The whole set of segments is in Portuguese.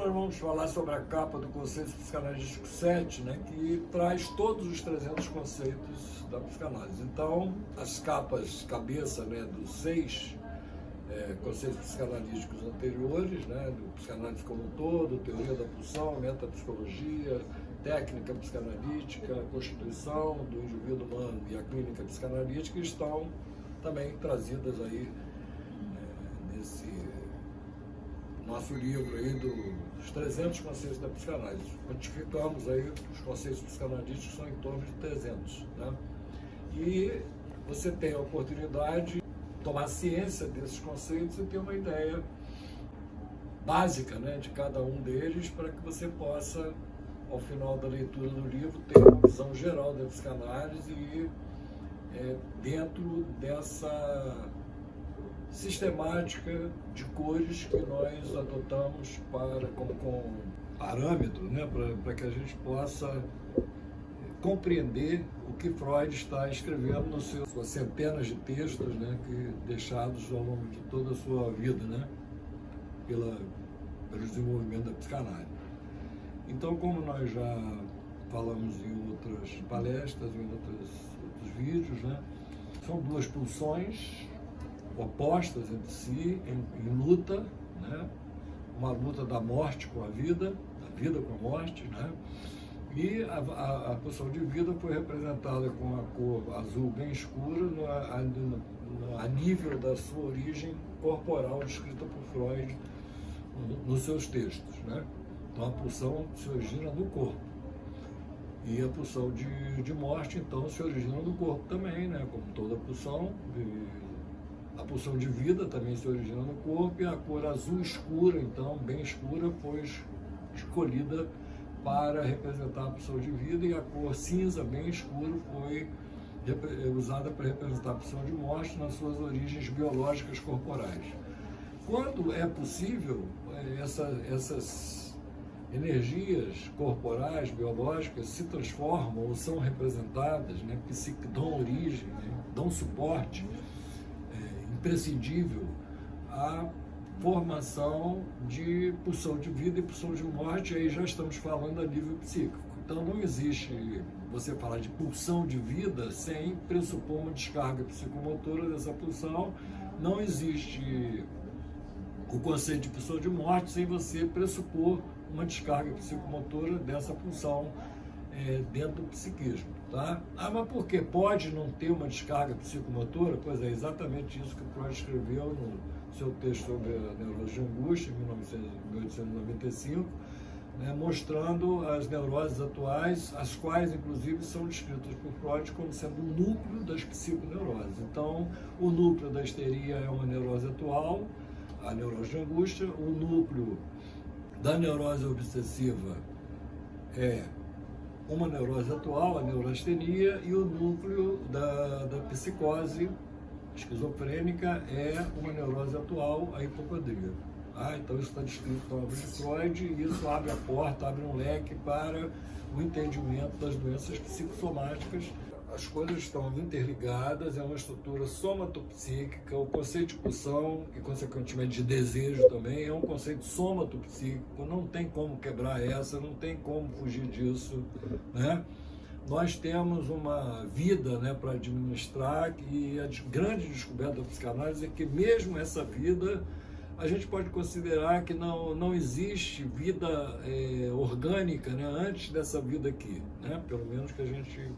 nós vamos falar sobre a capa do Conceito Psicanalítico 7, né, que traz todos os 300 conceitos da psicanálise. Então, as capas cabeça, né, dos 6 conceitos psicanalíticos anteriores, né, do psicanálise como um todo, teoria da pulsão, metapsicologia, técnica psicanalítica, a constituição do indivíduo humano e a clínica psicanalítica, estão também trazidas aí nesse nosso livro aí dos 300 conceitos da psicanálise. Quantificamos aí os conceitos psicanalíticos, são em torno de 300, né? E você tem a oportunidade de tomar ciência desses conceitos e ter uma ideia básica, né, de cada um deles, para que você possa, ao final da leitura do livro, ter uma visão geral da psicanálise e dentro dessa sistemática de cores que nós adotamos como parâmetro, né, para que a gente possa compreender o que Freud está escrevendo nas suas centenas de textos, né, deixados ao longo de toda a sua vida, né, pelo desenvolvimento da psicanálise. Então, como nós já falamos em outras palestras, em outros vídeos, né, são duas pulsões opostas entre si, em luta, né, uma luta da morte com a vida com a morte, né? E a pulsão de vida foi representada com a cor azul bem escura a nível da sua origem corporal descrita por Freud nos seus textos, né? Então a pulsão se origina no corpo e a pulsão de morte então se origina no corpo também, né? Como toda pulsão. A pulsão de vida também se origina no corpo e a cor azul escura, então bem escura, foi escolhida para representar a pulsão de vida, e a cor cinza bem escuro foi usada para representar a pulsão de morte nas suas origens biológicas corporais. Quando é possível, essas energias corporais, biológicas, se transformam ou são representadas, né, que dão origem, né, dão suporte imprescindível à formação de pulsão de vida e pulsão de morte. Aí já estamos falando a nível psíquico. Então não existe você falar de pulsão de vida sem pressupor uma descarga psicomotora dessa pulsão. Não existe o conceito de pulsão de morte sem você pressupor uma descarga psicomotora dessa pulsão dentro do psiquismo, tá? Mas por que pode não ter uma descarga psicomotora? Pois é exatamente isso que o Freud escreveu no seu texto sobre a neurose de angústia, em 1895, né, mostrando as neuroses atuais, as quais, inclusive, são descritas por Freud como sendo o núcleo das psiconeuroses. Então, o núcleo da histeria é uma neurose atual, a neurose de angústia, o núcleo da neurose obsessiva é uma neurose atual, a neurastenia, e o núcleo da psicose esquizofrênica é uma neurose atual, a hipocondria. Então isso está descrito na obra de Freud, e isso abre a porta, abre um leque para o entendimento das doenças psicossomáticas. As coisas estão interligadas, é uma estrutura somatopsíquica. O conceito de pulsão, e consequentemente de desejo também, é um conceito somatopsíquico, não tem como quebrar essa, não tem como fugir disso, né? Nós temos uma vida, né, para administrar, e a grande descoberta da psicanálise é que mesmo essa vida, a gente pode considerar que não existe vida orgânica, né, antes dessa vida aqui, né, pelo menos que a gente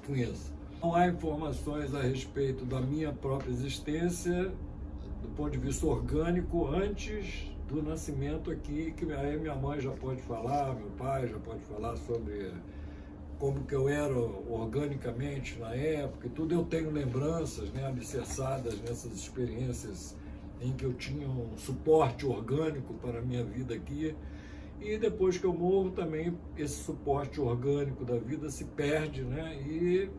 conheça. Não há informações a respeito da minha própria existência, do ponto de vista orgânico, antes do nascimento aqui, que aí minha mãe já pode falar, meu pai já pode falar sobre como que eu era organicamente na época e tudo. Eu tenho lembranças, né, alicerçadas nessas experiências em que eu tinha um suporte orgânico para a minha vida aqui. E depois que eu morro também, esse suporte orgânico da vida se perde, né? E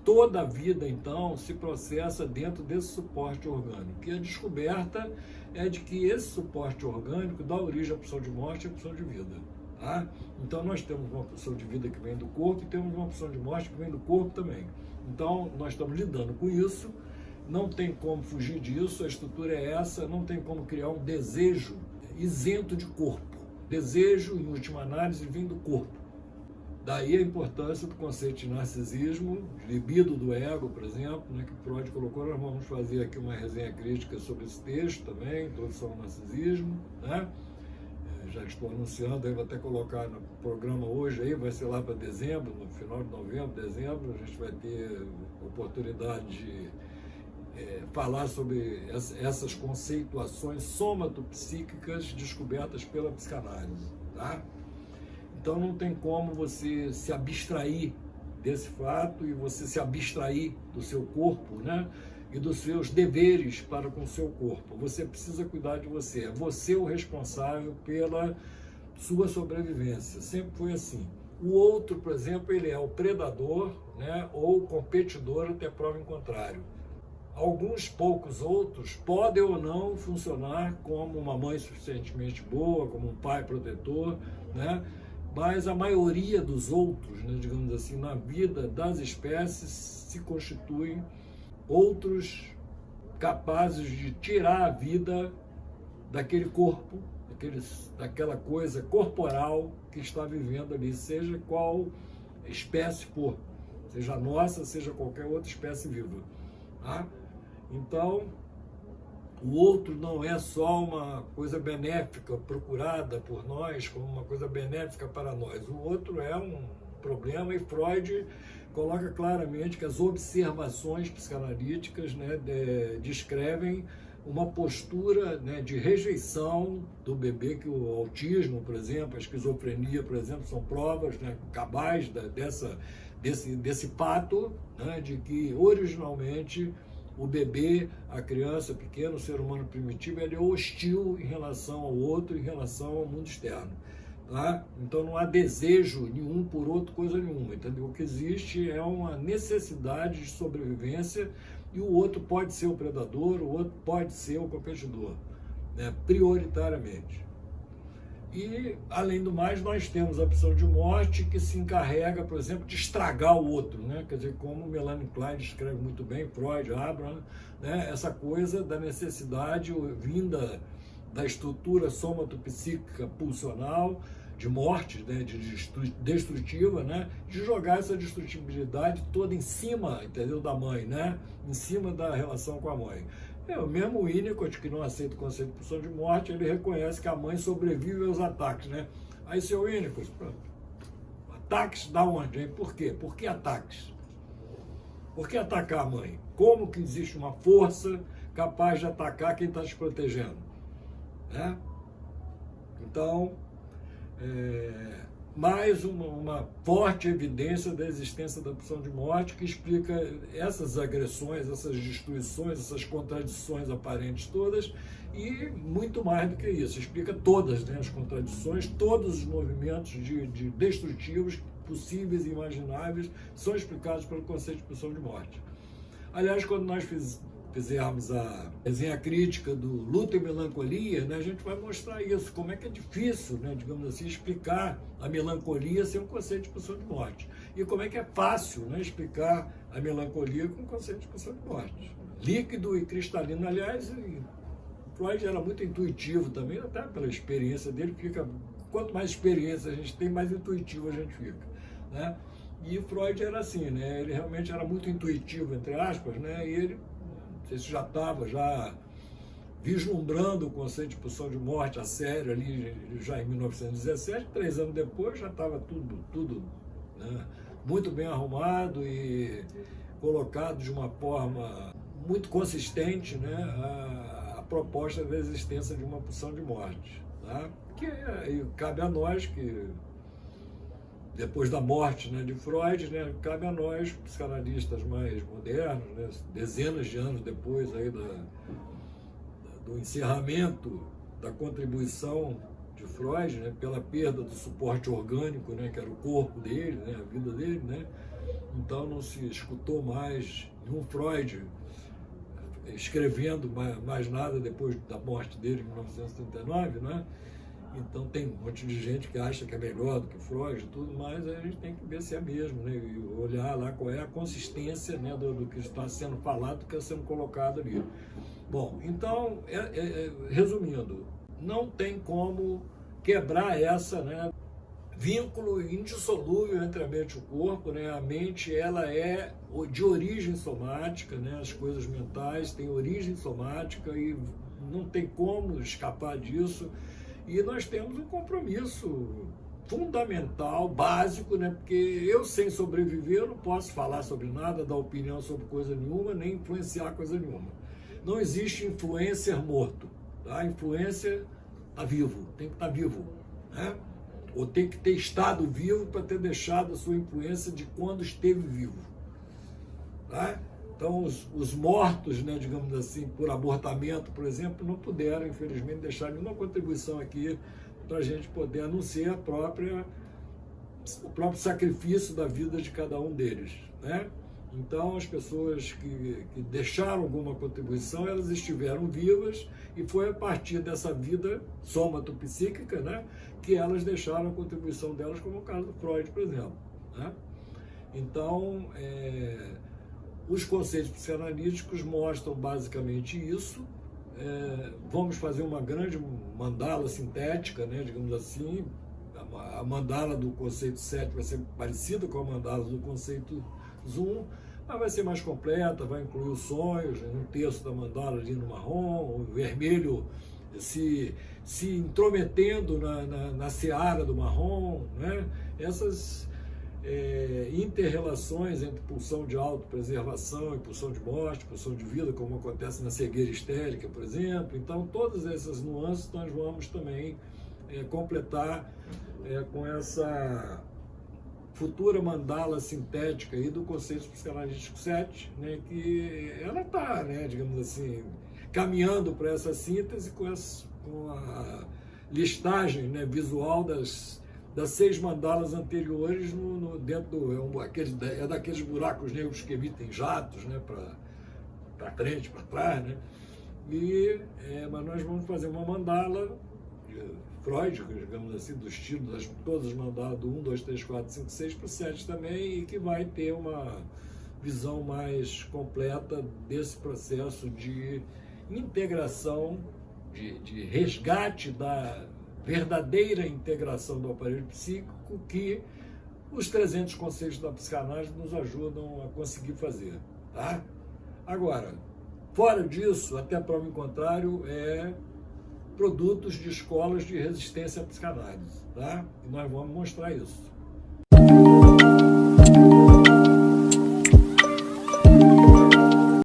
toda a vida, então, se processa dentro desse suporte orgânico. E a descoberta é de que esse suporte orgânico dá origem à pulsão de morte e à pulsão de vida. Tá? Então, nós temos uma pulsão de vida que vem do corpo e temos uma pulsão de morte que vem do corpo também. Então, nós estamos lidando com isso, não tem como fugir disso, a estrutura é essa, não tem como criar um desejo isento de corpo. desejo, em última análise, vem do corpo. Daí a importância do conceito de narcisismo, de libido do ego, por exemplo, né, que Freud colocou. Nós vamos fazer aqui uma resenha crítica sobre esse texto também, Introdução ao Narcisismo, né? Já estou anunciando, aí vou até colocar no programa hoje, aí vai ser lá para dezembro, no final de novembro, dezembro, a gente vai ter oportunidade de falar sobre essas conceituações somatopsíquicas descobertas pela psicanálise, tá? Então não tem como você se abstrair desse fato e você se abstrair do seu corpo, né? E dos seus deveres para com o seu corpo. Você precisa cuidar de você. É você o responsável pela sua sobrevivência. Sempre foi assim. O outro, por exemplo, ele é o predador, né? Ou o competidor até prova em contrário. Alguns poucos outros podem ou não funcionar como uma mãe suficientemente boa, como um pai protetor, né? Mas a maioria dos outros, né, digamos assim, na vida das espécies se constituem outros capazes de tirar a vida daquele corpo, daquela coisa corporal que está vivendo ali, seja qual espécie for, seja a nossa, seja qualquer outra espécie viva. Tá? Então, o outro não é só uma coisa benéfica procurada por nós, como uma coisa benéfica para nós. O outro é um problema, e Freud coloca claramente que as observações psicanalíticas, né, descrevem uma postura, né, de rejeição do bebê, que o autismo, por exemplo, a esquizofrenia, por exemplo, são provas, né, cabais desse fato, né, de que originalmente o bebê, a criança pequena, o ser humano primitivo, ele é hostil em relação ao outro, em relação ao mundo externo. Tá? Então não há desejo nenhum por outro, coisa nenhuma, entendeu? O que existe é uma necessidade de sobrevivência, e o outro pode ser o predador, o outro pode ser o competidor, né? Prioritariamente. E, além do mais, nós temos a opção de morte que se encarrega, por exemplo, de estragar o outro, né? Quer dizer, como Melanie Klein escreve muito bem, Freud, Abraham, né? Essa coisa da necessidade vinda da estrutura somatopsíquica pulsional, de morte, né? De destrutiva, né? De jogar essa destrutibilidade toda em cima, entendeu? Da mãe, né? Em cima da relação com a mãe. O mesmo Winnicott, que não aceita o conceito de pulsão de morte, ele reconhece que a mãe sobrevive aos ataques, né? Aí, seu Winnicott, pronto. Ataques da onde, hein? Por quê? Por que ataques? Por que atacar a mãe? Como que existe uma força capaz de atacar quem está te protegendo? Né? Então, mais uma forte evidência da existência da pulsão de morte, que explica essas agressões, essas destruições, essas contradições aparentes todas, e muito mais do que isso, explica todas, né, as contradições, todos os movimentos de destrutivos possíveis e imagináveis são explicados pelo conceito de pulsão de morte. Aliás, quando nós fizermos a resenha crítica do Luto e Melancolia, né, a gente vai mostrar isso, como é que é difícil, né, digamos assim, explicar a melancolia sem um conceito de pulsão de morte. E como é que é fácil, né, explicar a melancolia com o conceito de pulsão de morte. Líquido e cristalino, aliás, Freud era muito intuitivo também, até pela experiência dele, quanto mais experiência a gente tem, mais intuitivo a gente fica, né? E Freud era assim, né, ele realmente era muito intuitivo, entre aspas, né, e ele já estava vislumbrando o conceito de pulsão de morte a sério ali já em 1917, 3 anos depois já estava tudo, né, muito bem arrumado e colocado de uma forma muito consistente, né, a proposta da existência de uma pulsão de morte, tá? Que cabe a nós que depois da morte, né, de Freud, né, cabe a nós, psicanalistas mais modernos, né, dezenas de anos depois aí do encerramento da contribuição de Freud, né, pela perda do suporte orgânico, né, que era o corpo dele, né, a vida dele, né, então não se escutou mais nenhum Freud escrevendo mais nada depois da morte dele em 1939, né? Então tem um monte de gente que acha que é melhor do que Freud e tudo, mas a gente tem que ver se é mesmo, né? E olhar lá qual é a consistência, né, do que está sendo falado, do que está sendo colocado ali. Bom, então, resumindo, não tem como quebrar essa, né, vínculo indissolúvel entre a mente e o corpo, né? A mente, ela é de origem somática, né? As coisas mentais têm origem somática e não tem como escapar disso. E nós temos um compromisso fundamental, básico, né? Porque eu, sem sobreviver, eu não posso falar sobre nada, dar opinião sobre coisa nenhuma, nem influenciar coisa nenhuma. Não existe influencer morto, tá? Influencer está vivo, tem que estar vivo, né? Ou tem que ter estado vivo para ter deixado a sua influência de quando esteve vivo, tá? Então, os mortos, né, digamos assim, por abortamento, por exemplo, não puderam, infelizmente, deixar nenhuma contribuição aqui para a gente poder anunciar o próprio sacrifício da vida de cada um deles, né? Então, as pessoas que deixaram alguma contribuição, elas estiveram vivas e foi a partir dessa vida somatopsíquica, né, que elas deixaram a contribuição delas, como o caso do Freud, por exemplo, né? Então, os conceitos psicanalíticos mostram basicamente isso. Vamos fazer uma grande mandala sintética, né, digamos assim. A mandala do conceito 7 vai ser parecida com a mandala do conceito Zoom, mas vai ser mais completa, vai incluir os sonhos, um terço da mandala ali no marrom, o vermelho se intrometendo na seara do marrom, né? Essas inter-relações entre pulsão de autopreservação e pulsão de morte, pulsão de vida, como acontece na cegueira histérica, por exemplo. Então, todas essas nuances nós vamos também completar com essa futura mandala sintética aí do conceito psicanalítico 7, né, que ela está, né, digamos assim, caminhando para essa síntese com a listagem, né, visual das 6 mandalas anteriores dentro daqueles buracos negros que emitem jatos, né, para frente, para trás, né? Mas nós vamos fazer uma mandala Freud, digamos assim, do estilo das todas as mandalas do 1, 2, 3, 4, 5, 6 para o 7 também, e que vai ter uma visão mais completa desse processo de integração, de resgate da verdadeira integração do aparelho psíquico que os 300 conceitos da psicanálise nos ajudam a conseguir fazer, tá? Agora, fora disso, até prova em contrário, produtos de escolas de resistência à psicanálise, tá? E nós vamos mostrar isso.